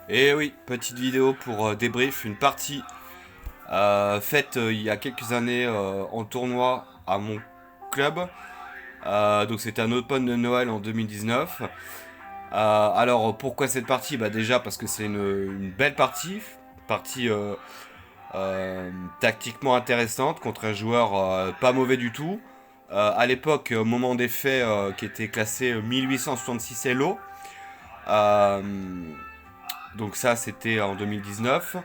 Et oui, petite vidéo pour débrief, une partie faite il y a quelques années en tournoi à mon club. Donc c'était un Open de Noël en 2019. Alors pourquoi cette partie? Bah déjà parce que c'est une belle partie tactiquement intéressante contre un joueur pas mauvais du tout. À l'époque, au moment des faits, qui était classé 1866 Elo. Euh, donc ça c'était en 2019.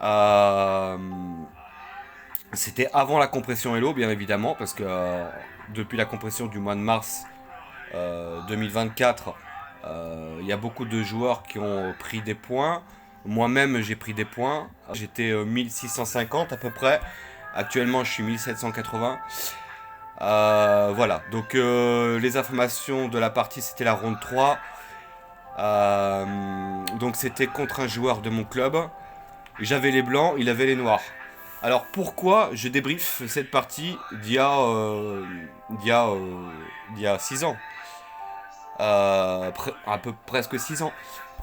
Euh, C'était avant la compression Hello, bien évidemment, parce que depuis la compression du mois de mars 2024, il y a beaucoup de joueurs qui ont pris des points. Moi-même, j'ai pris des points. J'étais 1650 à peu près. Actuellement, je suis 1780. Voilà, donc les informations de la partie, c'était la ronde 3. Donc c'était contre un joueur de mon club. J'avais les blancs, il avait les noirs. Alors pourquoi je débrief cette partie d'il y a, euh, d'il y a 6 ans, un peu presque 6 ans.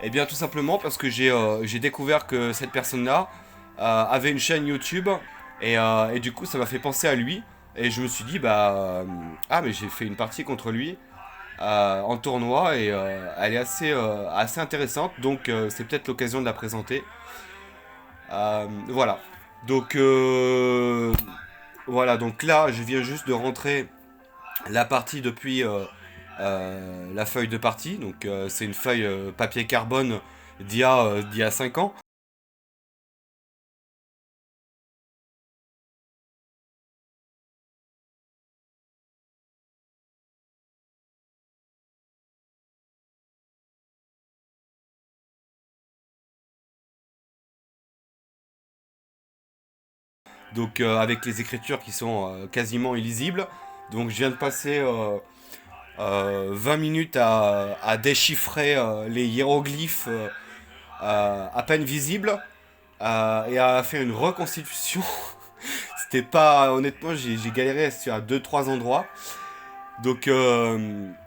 Eh bien tout simplement parce que j'ai découvert que cette personne-là avait une chaîne YouTube et du coup ça m'a fait penser à lui et je me suis dit ah mais j'ai fait une partie contre lui en tournoi et elle est assez intéressante donc c'est peut-être l'occasion de la présenter. Voilà. Donc voilà, donc là, je viens juste de rentrer la partie depuis la feuille de partie. Donc c'est une feuille papier carbone d'il y a 5 ans. Donc avec les écritures qui sont quasiment illisibles. Donc je viens de passer 20 minutes à déchiffrer les hiéroglyphes à peine visibles et à faire une reconstitution. C'était pas, honnêtement, j'ai galéré à deux trois endroits. Donc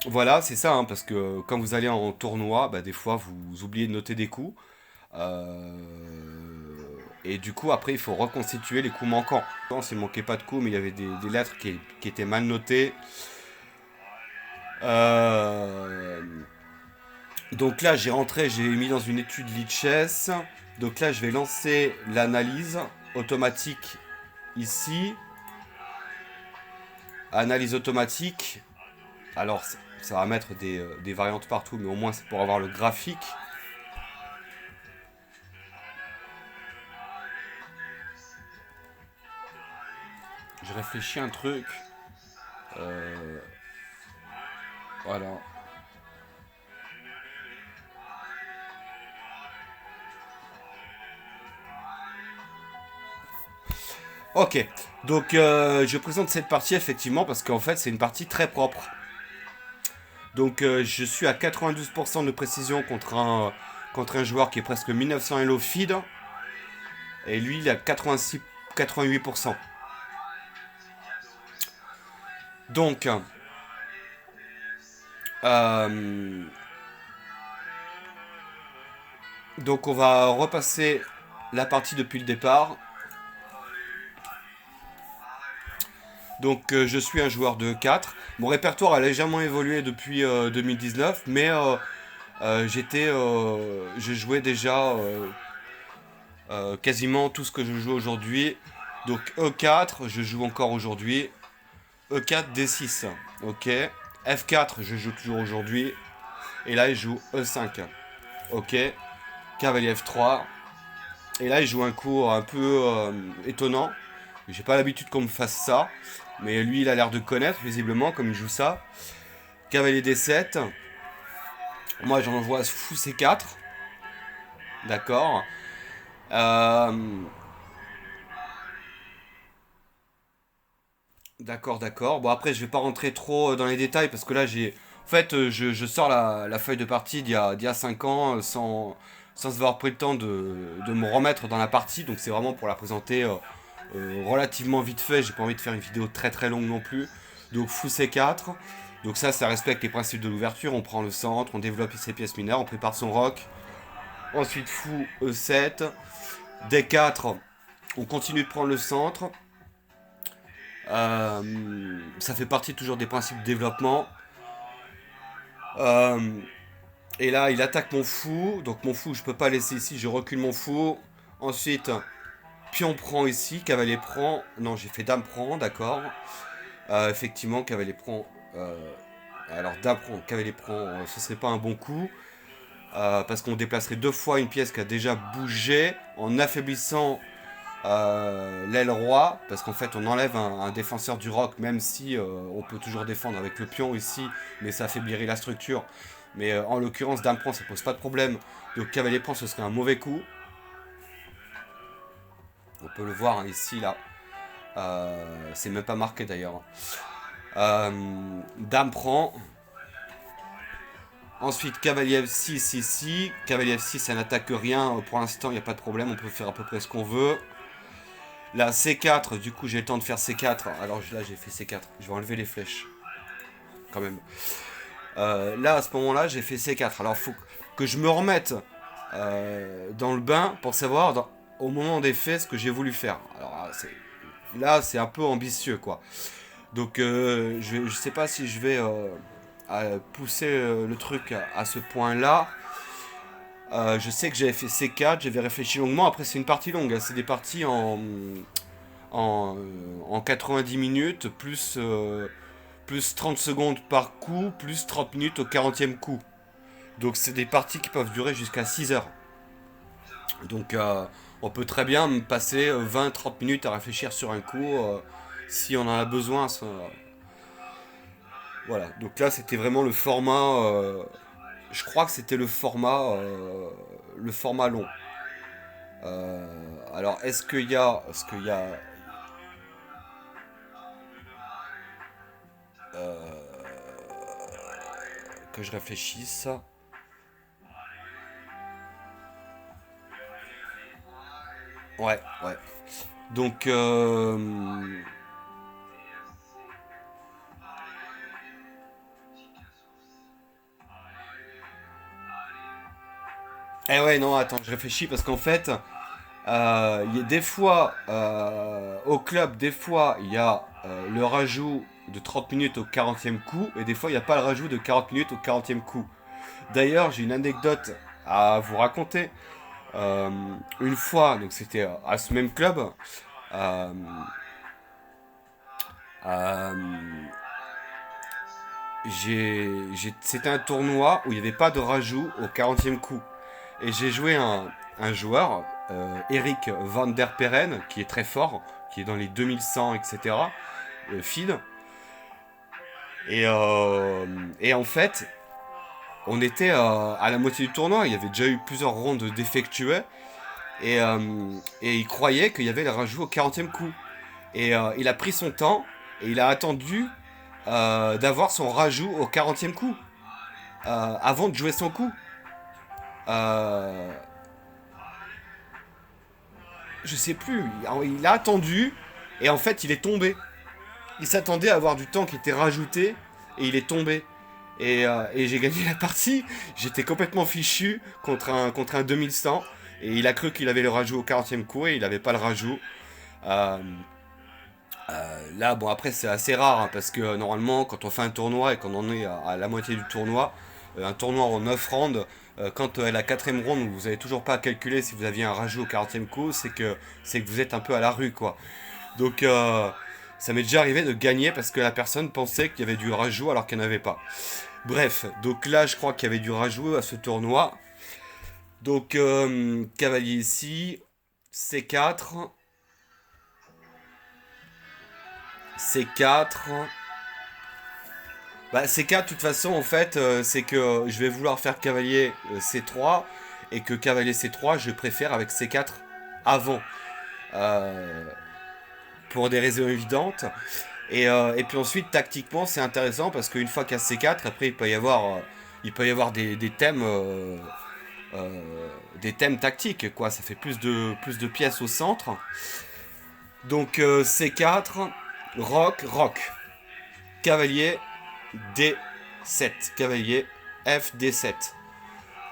voilà, c'est ça, hein, parce que quand vous allez en tournoi, bah, des fois vous oubliez de noter des coups. Et du coup, après, il faut reconstituer les coups manquants. Il manquait pas de coups, mais il y avait des lettres qui étaient mal notées. Euh, donc là, j'ai mis dans une étude Lichess. Donc là, je vais lancer l'analyse automatique ici. Analyse automatique. Alors, ça va mettre des variantes partout, mais au moins c'est pour avoir le graphique. Je réfléchis un truc. Euh, voilà. Ok. Donc, je présente cette partie effectivement parce qu'en fait, c'est une partie très propre. Donc, je suis à 92% de précision contre un joueur qui est presque 1900 Elo feed. Et lui, il est à 86, 88%. Donc, euh, donc, on va repasser la partie depuis le départ. Donc je suis un joueur de 4. Mon répertoire a légèrement évolué depuis 2019, mais je jouais déjà quasiment tout ce que je joue aujourd'hui. Donc E4, je joue encore aujourd'hui. E4, D6, ok. F4, je joue toujours aujourd'hui. Et là, il joue E5, ok. Cavalier F3. Et là, il joue un coup un peu étonnant. J'ai pas l'habitude qu'on me fasse ça. Mais lui, il a l'air de connaître, visiblement, comme il joue ça. Cavalier D7. Moi, j'en envoie fou C4. D'accord. Euh, d'accord. Bon, après, je vais pas rentrer trop dans les détails parce que là, En fait, je sors la feuille de partie d'il y a 5 ans sans avoir pris le temps de me remettre dans la partie. Donc, c'est vraiment pour la présenter relativement vite fait. J'ai pas envie de faire une vidéo très très longue non plus. Donc, fou C4. Donc, ça respecte les principes de l'ouverture. On prend le centre, on développe ses pièces mineures, on prépare son roc. Ensuite fou E7. D4. On continue de prendre le centre. Ça fait partie toujours des principes de développement. Et là, il attaque mon fou. Donc mon fou, je peux pas laisser ici. Je recule mon fou. Ensuite, pion prend ici. Cavalier prend. Non, j'ai fait dame prend, d'accord. Effectivement, cavalier prend. Alors dame prend, cavalier prend. Ce serait pas un bon coup. Parce qu'on déplacerait 2 fois une pièce qui a déjà bougé en affaiblissant l'aile roi, parce qu'en fait on enlève un défenseur du roc, même si on peut toujours défendre avec le pion ici, mais ça affaiblirait la structure. Mais en l'occurrence dame prend, ça pose pas de problème. Donc cavalier prend, ce serait un mauvais coup. On peut le voir hein, ici là. C'est même pas marqué d'ailleurs. Dame prend. Ensuite, cavalier F6 ici. Cavalier F6, ça n'attaque rien. Pour l'instant, il n'y a pas de problème. On peut faire à peu près ce qu'on veut. Là, C4. Du coup, j'ai le temps de faire C4. Alors là, j'ai fait C4. Je vais enlever les flèches. Quand même. Là, à ce moment-là, j'ai fait C4. Alors, il faut que je me remette dans le bain pour savoir, au moment des faits, ce que j'ai voulu faire. Alors, là, c'est un peu ambitieux, quoi. Donc, je sais pas si je vais... à pousser le truc à ce point-là. Je sais que j'avais fait C4, j'avais réfléchi longuement. Après, c'est une partie longue. Hein. C'est des parties en 90 minutes, plus 30 secondes par coup, plus 30 minutes au 40e coup. Donc, c'est des parties qui peuvent durer jusqu'à 6 heures. Donc, on peut très bien passer 20-30 minutes à réfléchir sur un coup si on en a besoin. Voilà, donc là c'était vraiment le format, je crois que c'était le format long. Alors est-ce qu'il y a, que je réfléchisse. Ouais, ouais. Donc eh ouais, non, attends, je réfléchis parce qu'en fait, il y a des fois, au club, des fois, il y a le rajout de 30 minutes au 40e coup, et des fois, il n'y a pas le rajout de 40 minutes au 40e coup. D'ailleurs, j'ai une anecdote à vous raconter. Euh, une fois, donc c'était à ce même club, euh, euh, c'était un tournoi où il n'y avait pas de rajout au 40e coup. Et j'ai joué un joueur, Eric Van der Perren, qui est très fort, qui est dans les 2100, etc. Feed. Et en fait, on était à la moitié du tournoi. Il y avait déjà eu plusieurs rondes défectuées. Et il croyait qu'il y avait le rajout au 40e coup. Et il a pris son temps et il a attendu d'avoir son rajout au 40e coup avant de jouer son coup. Euh, je sais plus, il a attendu et en fait il est tombé. Il s'attendait à avoir du temps qui était rajouté et il est tombé. Et j'ai gagné la partie. J'étais complètement fichu contre un 2100 et il a cru qu'il avait le rajout au 40e coup et il n'avait pas le rajout. Euh, Là, bon, après, c'est assez rare hein, parce que normalement, quand on fait un tournoi et qu'on en est à la moitié du tournoi, un tournoi en 9 rounds, quand la quatrième round, vous n'avez toujours pas à calculer si vous aviez un rajout au 40e coup, c'est que vous êtes un peu à la rue, quoi. Donc, ça m'est déjà arrivé de gagner parce que la personne pensait qu'il y avait du rajout alors qu'il n'y en avait pas. Bref, donc là, je crois qu'il y avait du rajout à ce tournoi. Donc, cavalier ici, C4. C4. Bah, C4, de toute façon, en fait, c'est que je vais vouloir faire cavalier C3 et que cavalier C3, je préfère avec C4 avant. Euh, pour des raisons évidentes. Et puis ensuite, tactiquement, c'est intéressant parce qu'une fois qu'à C4, après, il peut y avoir des thèmes. Des thèmes tactiques, quoi. Ça fait plus de pièces au centre. Donc C4, roc, cavalier D7, cavalier F D7,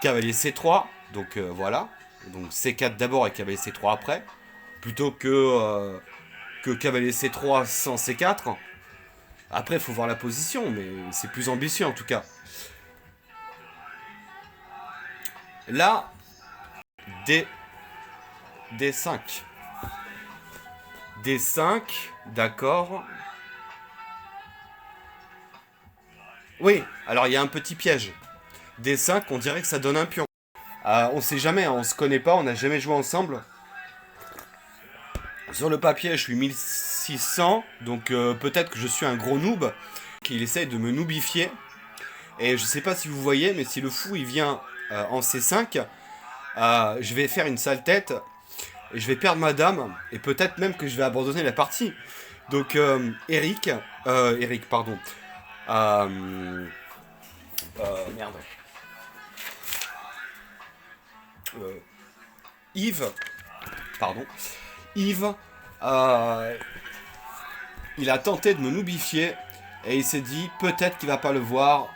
cavalier C3, Donc voilà. Donc C4 d'abord et cavalier C3 après. Plutôt que cavalier C3 sans C4. Après, il faut voir la position, mais c'est plus ambitieux en tout cas. Là, D5. D5, d'accord. Oui, alors il y a un petit piège. D5, on dirait que ça donne un pion. On sait jamais, hein, on se connaît pas, on n'a jamais joué ensemble. Sur le papier, je suis 1600, donc peut-être que je suis un gros noob. Qu'il essaye de me noobifier. Et je sais pas si vous voyez, mais si le fou il vient en C5, je vais faire une sale tête. Et je vais perdre ma dame. Et peut-être même que je vais abandonner la partie. Donc Eric, pardon. Merde. Yves, pardon. Yves, il a tenté de me noobifier et il s'est dit peut-être qu'il va pas le voir.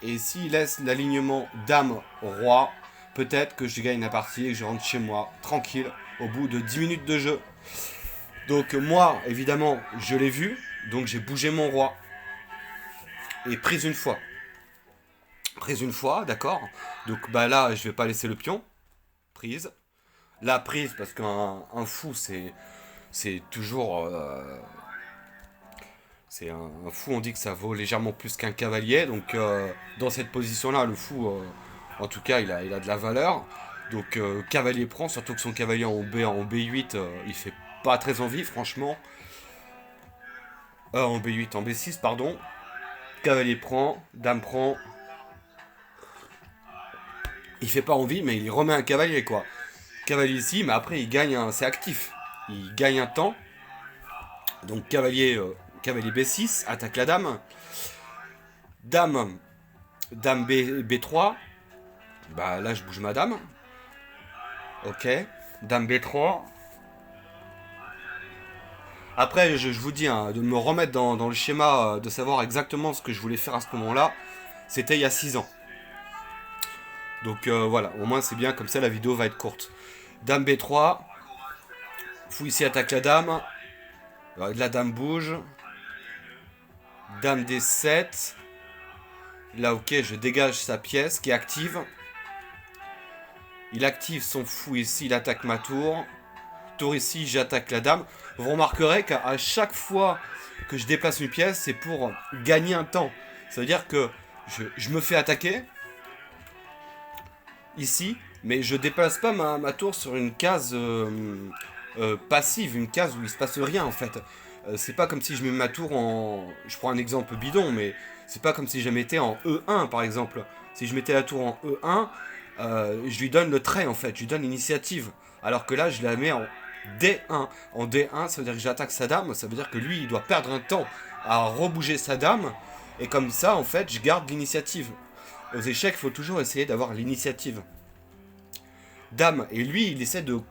Et s'il laisse l'alignement dame-roi, peut-être que je gagne la partie et que je rentre chez moi tranquille au bout de 10 minutes de jeu. Donc moi, évidemment, je l'ai vu, donc j'ai bougé mon roi. Et prise une fois. Prise une fois, d'accord. Donc bah là, je vais pas laisser le pion. Prise. Là, prise, parce qu'un fou, c'est toujours... c'est un fou, on dit que ça vaut légèrement plus qu'un cavalier. Donc dans cette position-là, le fou, en tout cas, il a de la valeur. Donc cavalier prend, surtout que son cavalier en B8, il fait pas très envie, franchement. En B8, en B6, pardon. Cavalier prend, dame prend. Il fait pas envie, mais il remet un cavalier, quoi. Cavalier ici, mais après, il gagne c'est actif. Il gagne un temps. Donc cavalier B6, attaque la dame. Dame B3. Bah là, je bouge ma dame. Ok. Dame B3. Après, je vous dis, hein, de me remettre dans le schéma, de savoir exactement ce que je voulais faire à ce moment-là, c'était il y a 6 ans. Donc voilà, au moins c'est bien, comme ça la vidéo va être courte. Dame B3. Fou ici attaque la dame. La dame bouge. Dame D7. Là, ok, je dégage sa pièce qui est active. Il active son fou ici, il attaque ma tour. Tour ici, j'attaque la dame. Vous remarquerez qu'à chaque fois que je déplace une pièce, c'est pour gagner un temps. Ça veut dire que je me fais attaquer ici, mais je déplace pas ma tour sur une case passive, une case où il se passe rien en fait. C'est pas comme si je mets ma tour en... Je prends un exemple bidon, mais c'est pas comme si je mettais en E1 par exemple. Si je mettais la tour en E1, je lui donne le trait en fait, je lui donne l'initiative. Alors que là, je la mets en D1. En D1, ça veut dire que j'attaque sa dame, ça veut dire que lui, il doit perdre un temps à rebouger sa dame. Et comme ça, en fait, je garde l'initiative. Aux échecs, il faut toujours essayer d'avoir l'initiative. Dame, et lui, il essaie de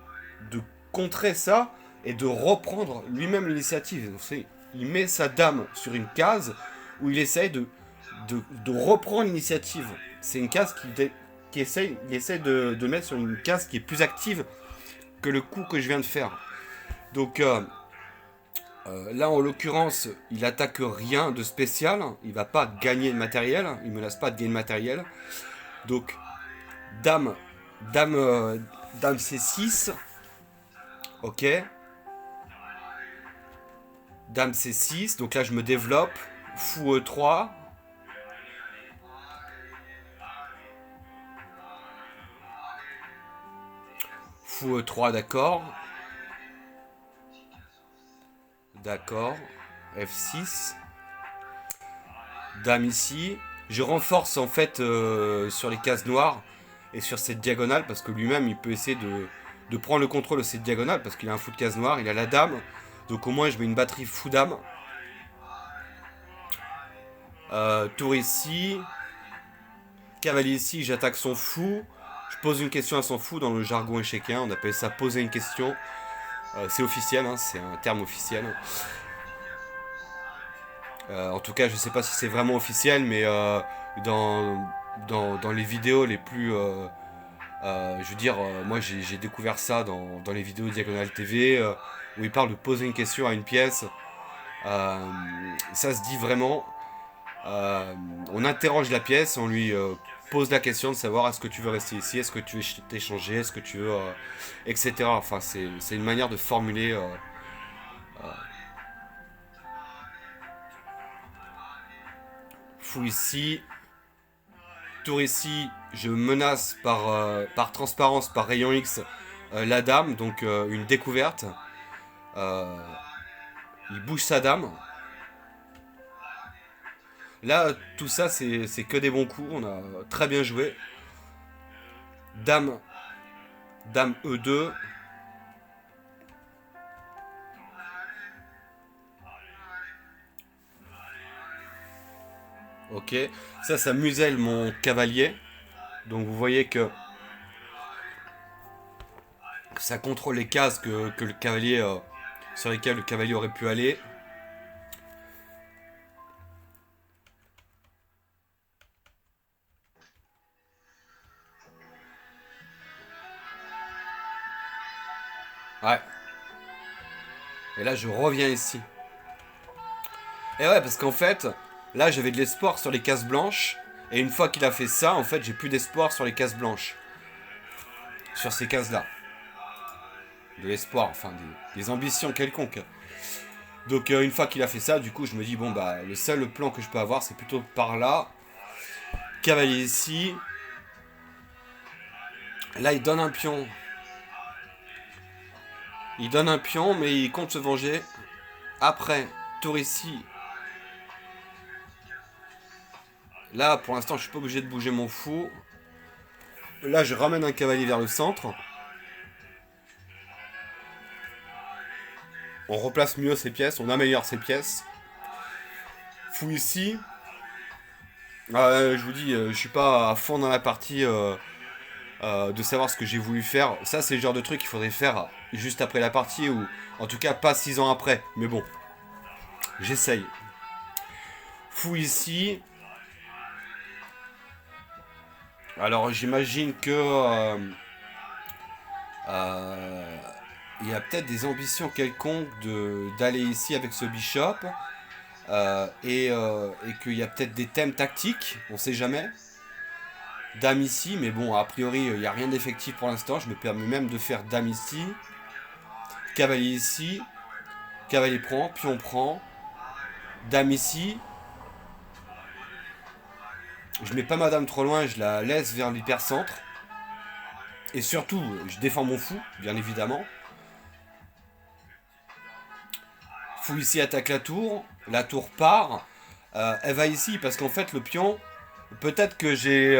contrer ça et de reprendre lui-même l'initiative. Il met sa dame sur une case où il essaye de reprendre l'initiative. C'est une case il essaie de mettre sur une case qui est plus active que le coup que je viens de faire. Donc là, en l'occurrence, il attaque rien de spécial. Il va pas gagner de matériel. Il me laisse pas de gagner de matériel. Donc, dame C6. Ok. Dame C6. Donc là, je me développe. Fou E3. Fou E3, d'accord. D'accord. F6. Dame ici. Je renforce en fait sur les cases noires et sur cette diagonale parce que lui-même il peut essayer de prendre le contrôle de cette diagonale parce qu'il a un fou de case noire, il a la dame. Donc au moins je mets une batterie fou dame. Tour ici. Cavalier ici, j'attaque son fou. Je pose une question à son fou dans le jargon échecien. On appelle ça poser une question. C'est officiel, hein, c'est un terme officiel. En tout cas, je sais pas si c'est vraiment officiel, mais dans les vidéos les plus Je veux dire, moi j'ai découvert ça dans les vidéos Diagonale TV, où il parle de poser une question à une pièce. Euh, Ça se dit vraiment. On interroge la pièce, on lui pose la question de savoir est-ce que tu veux rester ici, est-ce que tu veux t'échanger, est-ce que tu veux, etc. Enfin, c'est une manière de formuler. Fou ici, tour ici, je menace par transparence, par rayon X, la dame, donc une découverte. Euh, il bouge sa dame. Là, tout ça, c'est que des bons coups. On a très bien joué. Dame, dame E2. Ok. Ça muselle mon cavalier. Donc vous voyez que ça contrôle les cases que le cavalier, sur lesquelles le cavalier aurait pu aller. Ouais. Et là, je reviens ici. Et ouais, parce qu'en fait, là, j'avais de l'espoir sur les cases blanches. Et une fois qu'il a fait ça, en fait, j'ai plus d'espoir sur les cases blanches. Sur ces cases-là. De l'espoir, enfin, des ambitions quelconques. Donc, une fois qu'il a fait ça, du coup, je me dis, bon, bah, le seul plan que je peux avoir, c'est plutôt par là. Cavalier ici. Là, il donne un pion. Il donne un pion, mais il compte se venger. Après, tour ici. Là, pour l'instant, je suis pas obligé de bouger mon fou. Là, je ramène un cavalier vers le centre. On replace mieux ses pièces, on améliore ses pièces. Fou ici. Je vous dis, je suis pas à fond dans la partie de savoir ce que j'ai voulu faire. Ça, c'est le genre de truc qu'il faudrait faire juste après la partie, ou en tout cas pas 6 ans après. Mais bon, j'essaye. Fou ici. Alors j'imagine que il y a peut-être des ambitions quelconques d'aller ici avec ce bishop. Et qu'il y a peut-être des thèmes tactiques, on sait jamais. Dame ici, mais bon, a priori, il n'y a rien d'effectif pour l'instant. Je me permets même de faire dame ici. Cavalier ici. Cavalier prend, pion prend. Dame ici. Je mets pas ma dame trop loin, je la laisse vers l'hypercentre. Et surtout, je défends mon fou, bien évidemment. Fou ici attaque la tour part. Elle va ici parce qu'en fait le pion, peut-être que j'ai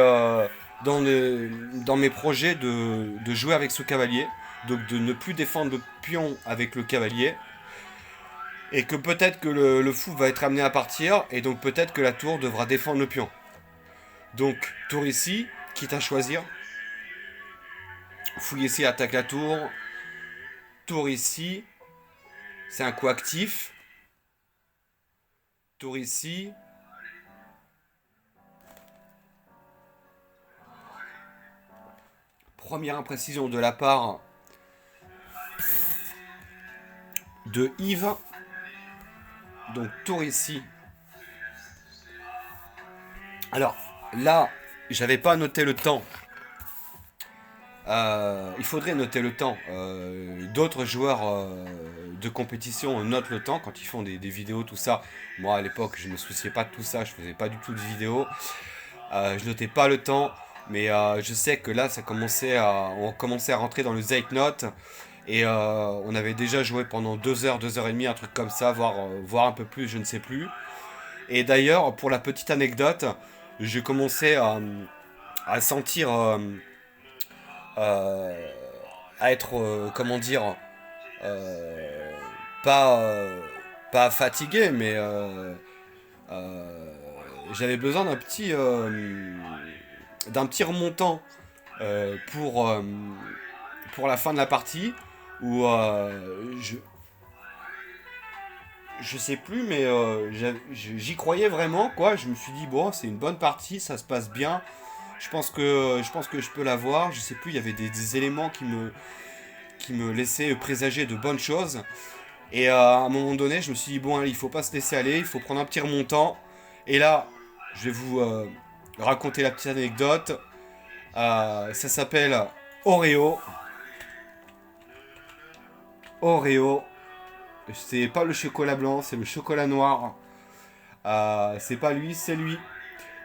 dans mes projets de jouer avec ce cavalier, donc de ne plus défendre le pion avec le cavalier, et que peut-être que le fou va être amené à partir, et donc peut-être que la tour devra défendre le pion. Donc tour ici, quitte à choisir. Fou ici attaque la tour ici, c'est un coup actif. Tour ici. Première imprécision de la part de Yves. Donc tour ici. Alors là, j'avais pas noté le temps. Il faudrait noter le temps. D'autres joueurs de compétition notent le temps quand ils font des vidéos, tout ça. Moi à l'époque, je ne me souciais pas de tout ça, je faisais pas du tout de vidéos. Je notais pas le temps, mais je sais que là, on commençait à rentrer dans le Zeitnote. Et on avait déjà joué pendant 2 heures, 2 heures et demie, un truc comme ça, voire un peu plus, je ne sais plus. Et d'ailleurs, pour la petite anecdote, je commençais à sentir, euh, à être, comment dire, euh, pas, pas fatigué, mais j'avais besoin d'un petit remontant pour la fin de la partie où je sais plus, mais j'y croyais vraiment, quoi. Je me suis dit, bon, c'est une bonne partie, ça se passe bien. Je pense que je peux l'avoir. Je sais plus, il y avait des éléments qui me laissaient présager de bonnes choses. Et à un moment donné, je me suis dit, bon, allez, il faut pas se laisser aller, il faut prendre un petit remontant. Et là, je vais vous raconter la petite anecdote. Ça s'appelle Oreo. Oreo. C'est pas le chocolat blanc, c'est le chocolat noir. C'est pas lui, c'est lui.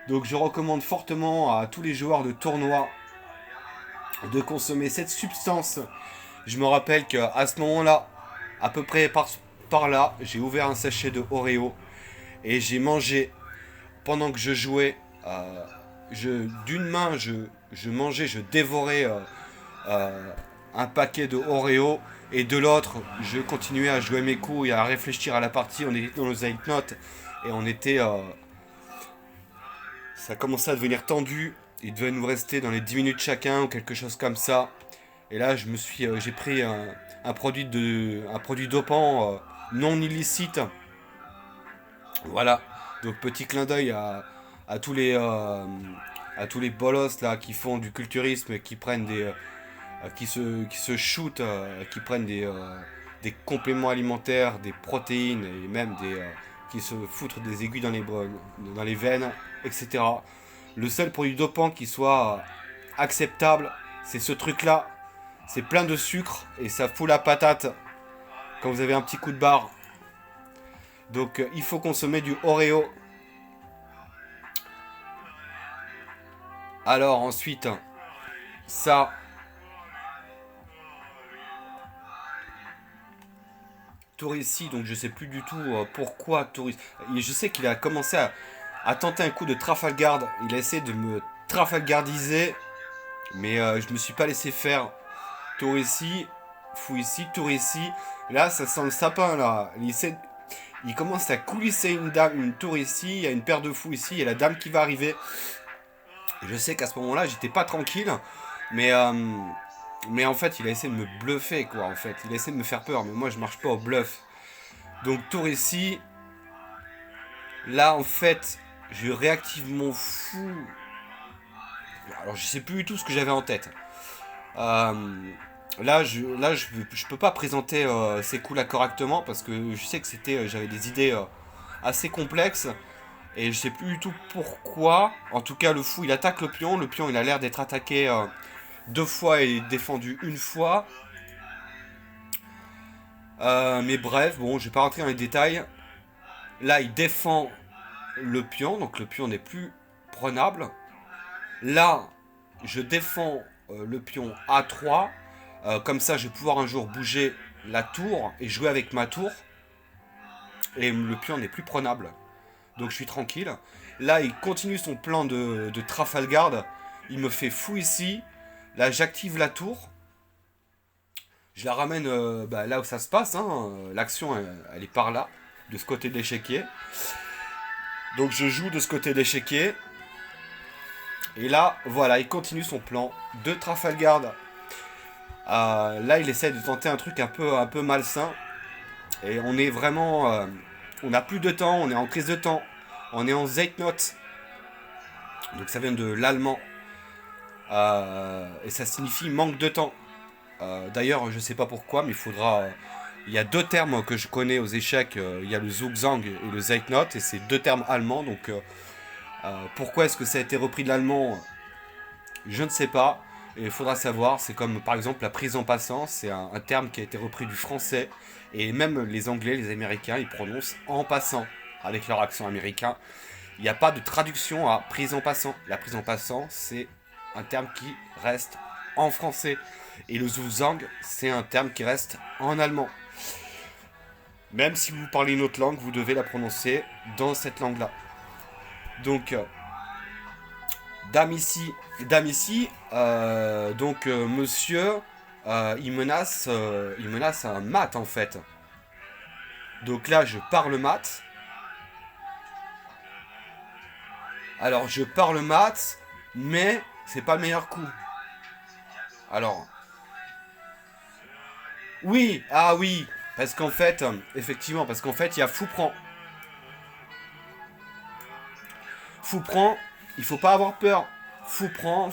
Donc je recommande fortement à tous les joueurs de tournoi de consommer cette substance. Je me rappelle qu'à ce moment-là, à peu près par là, j'ai ouvert un sachet de Oreo et j'ai mangé pendant que je jouais. D'une main, je mangeais, je dévorais euh, un paquet de Oreo et de l'autre, je continuais à jouer mes coups et à réfléchir à la partie. On était dans nos high notes et on était. Ça commençait à devenir tendu. Il devait nous rester dans les 10 minutes chacun ou quelque chose comme ça. Et là, j'ai pris un produit dopant non illicite. Voilà. Donc petit clin d'œil à tous les bolos là qui font du culturisme, qui prennent qui se shootent, qui prennent des compléments alimentaires, des protéines et même qui se foutent des aiguilles dans les veines, etc. Le seul produit dopant qui soit acceptable, c'est ce truc-là. C'est plein de sucre et ça fout la patate quand vous avez un petit coup de barre. Donc il faut consommer du Oreo. Alors ensuite, ça, Tourissi, donc je sais plus du tout pourquoi Tourissi. Je sais qu'il a commencé à tenter un coup de Trafalgar. Il a essayé de me Trafalgardiser, mais je me suis pas laissé faire. Tourissi, Fouissi, Tourissi. Là, ça sent le sapin là. Il commence à coulisser une dame, une Tourissi. Il y a une paire de fous ici. Il y a la dame qui va arriver. Je sais qu'à ce moment-là, j'étais pas tranquille, mais en fait, il a essayé de me bluffer, quoi, en fait. Il a essayé de me faire peur, mais moi, je marche pas au bluff. Donc, tour ici. Là, en fait, je réactive mon fou. Alors, je sais plus du tout ce que j'avais en tête. Là, je peux pas présenter ces coups-là correctement parce que je sais que j'avais des idées assez complexes. Et je sais plus du tout pourquoi. En tout cas, le fou, il attaque le pion. Le pion, il a l'air d'être attaqué 2 fois et défendu une fois. Mais bref, bon, je vais pas rentrer dans les détails. Là, il défend le pion, donc le pion n'est plus prenable. Là, je défends le pion A3. Comme ça, je vais pouvoir un jour bouger la tour et jouer avec ma tour. Et le pion n'est plus prenable. Donc je suis tranquille. Là, il continue son plan de Trafalgar. Il me fait fou ici. Là, j'active la tour. Je la ramène là où ça se passe. Hein. L'action, elle est par là, de ce côté de l'échiquier. Donc je joue de ce côté de l'échiquier. Et là, voilà, il continue son plan de Trafalgar. Là, il essaie de tenter un truc un peu malsain. Et on est vraiment... on n'a plus de temps, on est en crise de temps. On est en Zeitnot. Donc ça vient de l'allemand. Et ça signifie manque de temps. D'ailleurs, je sais pas pourquoi, mais il faudra... il y a 2 termes que je connais aux échecs. Il y a le Zugzwang et le Zeitnot. Et c'est 2 termes allemands. Donc pourquoi est-ce que ça a été repris de l'allemand? Je ne sais pas. Et il faudra savoir. C'est comme par exemple la prise en passant. C'est un terme qui a été repris du français. Et même les Anglais, les Américains, ils prononcent en passant. Avec leur accent américain. Il n'y a pas de traduction à prise en passant. La prise en passant, c'est un terme qui reste en français. Et le Zuzang, c'est un terme qui reste en allemand. Même si vous parlez une autre langue, vous devez la prononcer dans cette langue-là. Donc, dame ici, monsieur, il menace un mat en fait. Donc là, je parle mat. Alors, je parle mat, mais c'est pas le meilleur coup. Alors, oui, ah oui, parce qu'en fait, effectivement, parce qu'en fait, il y a fou prend. Fou prend, il faut pas avoir peur. fou prend,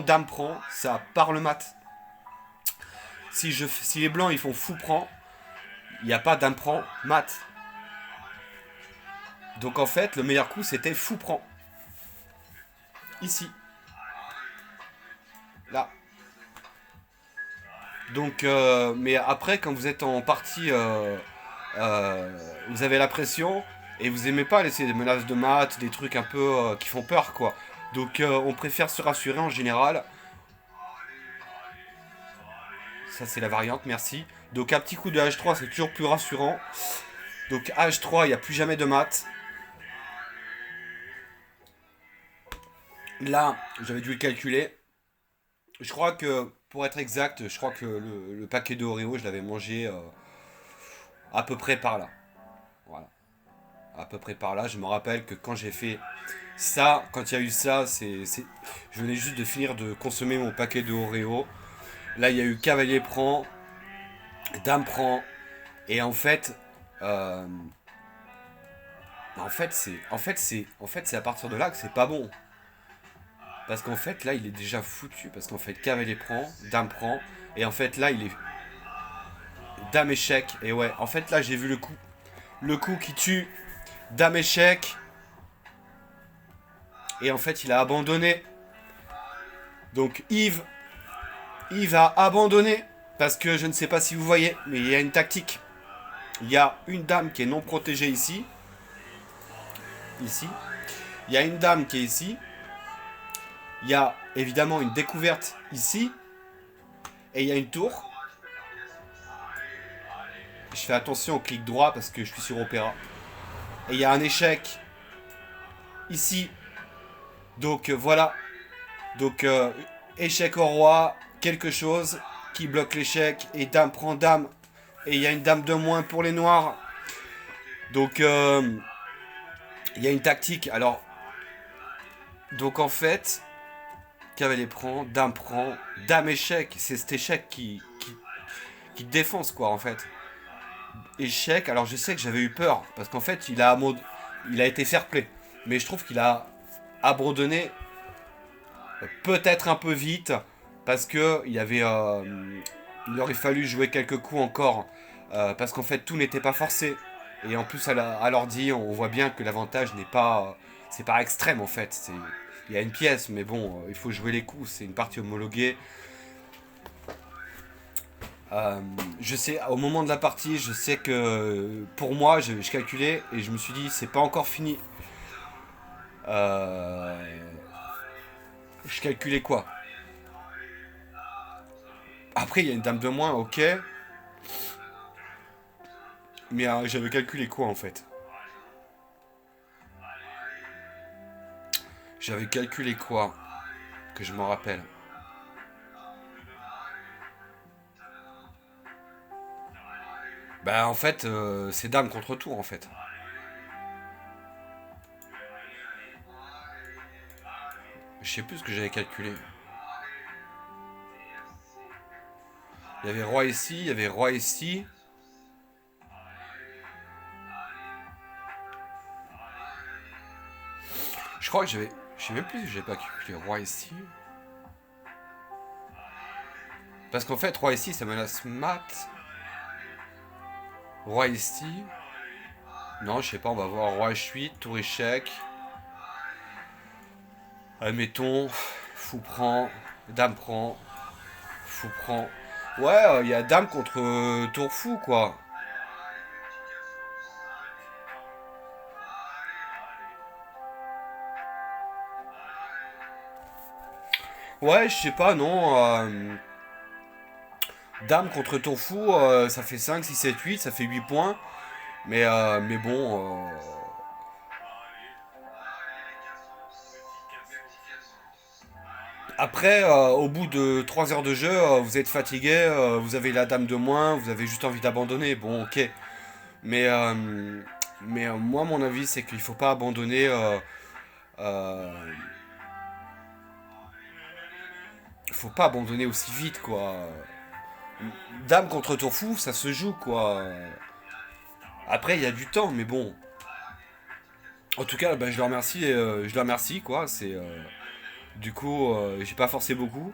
dame prend, ça part le mat. Si les blancs ils font fou prend, il n'y a pas dame prend, mat. Donc en fait, le meilleur coup c'était fou prend. Ici. Là. Donc, mais après, quand vous êtes en partie, vous avez la pression et vous aimez pas laisser des menaces de maths, des trucs un peu qui font peur, quoi. Donc, on préfère se rassurer en général. Ça, c'est la variante, merci. Donc, un petit coup de H3, c'est toujours plus rassurant. Donc, H3, il n'y a plus jamais de maths. Là, j'avais dû le calculer. Je crois que, pour être exact, je crois que le paquet de Oreo, je l'avais mangé à peu près par là. Voilà. À peu près par là. Je me rappelle que quand j'ai fait ça, quand il y a eu ça, je venais juste de finir de consommer mon paquet de Oreo. Là, il y a eu cavalier prend, dame prend. Et en fait, euh, c'est à partir de là que c'est pas bon. Parce qu'en fait, là, il est déjà foutu. Parce qu'en fait, cavalier prend, dame prend. Et en fait, là, il est dame échec. Et ouais, en fait, là, j'ai vu le coup. Le coup qui tue. Dame échec. Et en fait, il a abandonné. Donc, Yves a abandonné. Parce que je ne sais pas si vous voyez, mais il y a une tactique. Il y a une dame qui est non protégée ici. Ici. Il y a une dame qui est ici. Il y a évidemment une découverte ici. Et il y a une tour. Je fais attention au clic droit parce que je suis sur Opéra. Et il y a un échec ici. Donc voilà. Donc échec au roi. Quelque chose qui bloque l'échec. Et dame prend dame. Et il y a une dame de moins pour les noirs. Donc il y a une tactique. Alors. Donc en fait. Cavalier prend. Dame échec. C'est cet échec qui défonce quoi en fait. Échec. Alors je sais que j'avais eu peur. Parce qu'en fait il a été fair play. Mais je trouve qu'il a abandonné peut-être un peu vite. Parce que il aurait fallu jouer quelques coups encore. Parce qu'en fait tout n'était pas forcé. Et en plus à l'ordi on voit bien que l'avantage n'est pas... c'est pas extrême en fait. Il y a une pièce mais bon il faut jouer les coups. C'est une partie homologuée. Je sais, au moment de la partie, je sais que pour moi, je calculais et je me suis dit, c'est pas encore fini. Je calculais quoi? Après, il y a une dame de moins, ok. Mais j'avais calculé quoi en fait? J'avais calculé quoi? Que je m'en rappelle. Bah en fait, c'est dame contre tour en fait. Je sais plus ce que j'avais calculé. Il y avait roi ici, il y avait roi ici. Je crois que j'avais... Je sais même plus si j'avais pas calculé roi ici. Parce qu'en fait, roi ici, ça menace mat. Roi ici. Non, je sais pas, on va voir roi h8, tour échec. Admettons, fou prend, dame prend, fou prend. Ouais, il y a dame contre tour fou, quoi. Ouais, je sais pas, non. Dame contre tour fou, ça fait 5, 6, 7, 8, ça fait 8 points. Mais bon... Après, au bout de 3 heures de jeu, vous êtes fatigué, vous avez la dame de moins, vous avez juste envie d'abandonner. Bon, ok. Mais, moi, mon avis, c'est qu'il faut pas abandonner. Euh, faut pas abandonner aussi vite, quoi. Dame contre tour fou, ça se joue, quoi. Après, il y a du temps, mais bon. En tout cas, bah, je le remercie, quoi. Du coup, j'ai pas forcé beaucoup.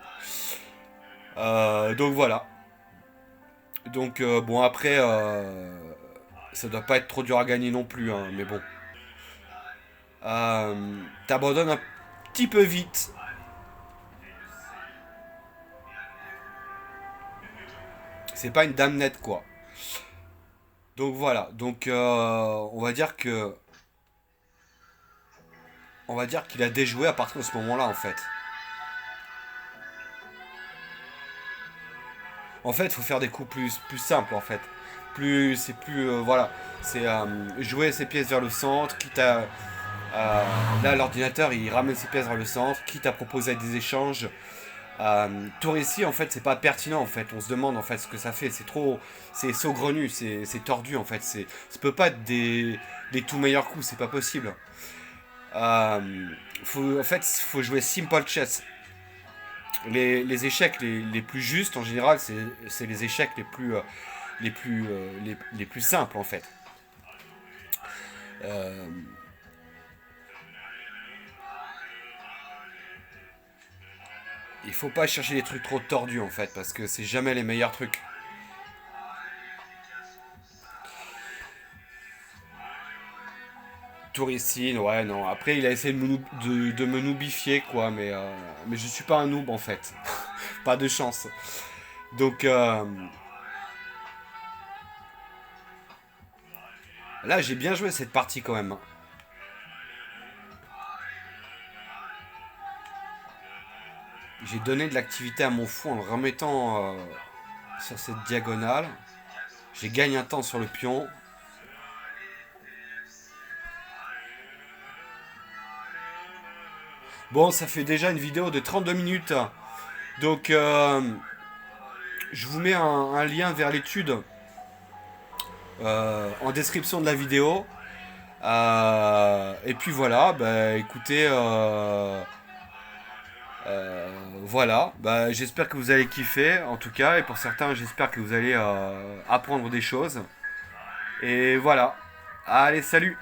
Donc voilà. Donc bon après, ça doit pas être trop dur à gagner non plus, hein, mais bon. T'abandonnes un petit peu vite. C'est pas une dame nette quoi. Donc voilà. Donc on va dire qu'il a déjoué à partir de ce moment-là en fait. En fait, il faut faire des coups plus simples en fait. C'est plus voilà, c'est jouer ses pièces vers le centre, quitte à là l'ordinateur il ramène ses pièces vers le centre, quitte à proposer des échanges. Tour ici en fait c'est pas pertinent en fait. On se demande en fait ce que ça fait. C'est saugrenu, c'est tordu en fait. Ça peut pas être des tout meilleurs coups, c'est pas possible. En fait, faut jouer simple chess. Les échecs les plus justes en général, c'est les échecs les plus simples en fait. Euh, il faut pas chercher des trucs trop tordus en fait, parce que c'est jamais les meilleurs trucs. Touristine, ouais, non. Après, il a essayé de me noobifier, quoi, mais je suis pas un noob en fait. Pas de chance. Donc là, j'ai bien joué cette partie quand même, hein. J'ai donné de l'activité à mon fou en le remettant sur cette diagonale. J'ai gagné un temps sur le pion. Bon, ça fait déjà une vidéo de 32 minutes. Donc, je vous mets un lien vers l'étude en description de la vidéo. Et puis voilà, bah écoutez, voilà, bah, j'espère que vous allez kiffer en tout cas, et pour certains, j'espère que vous allez apprendre des choses. Et voilà, allez, salut!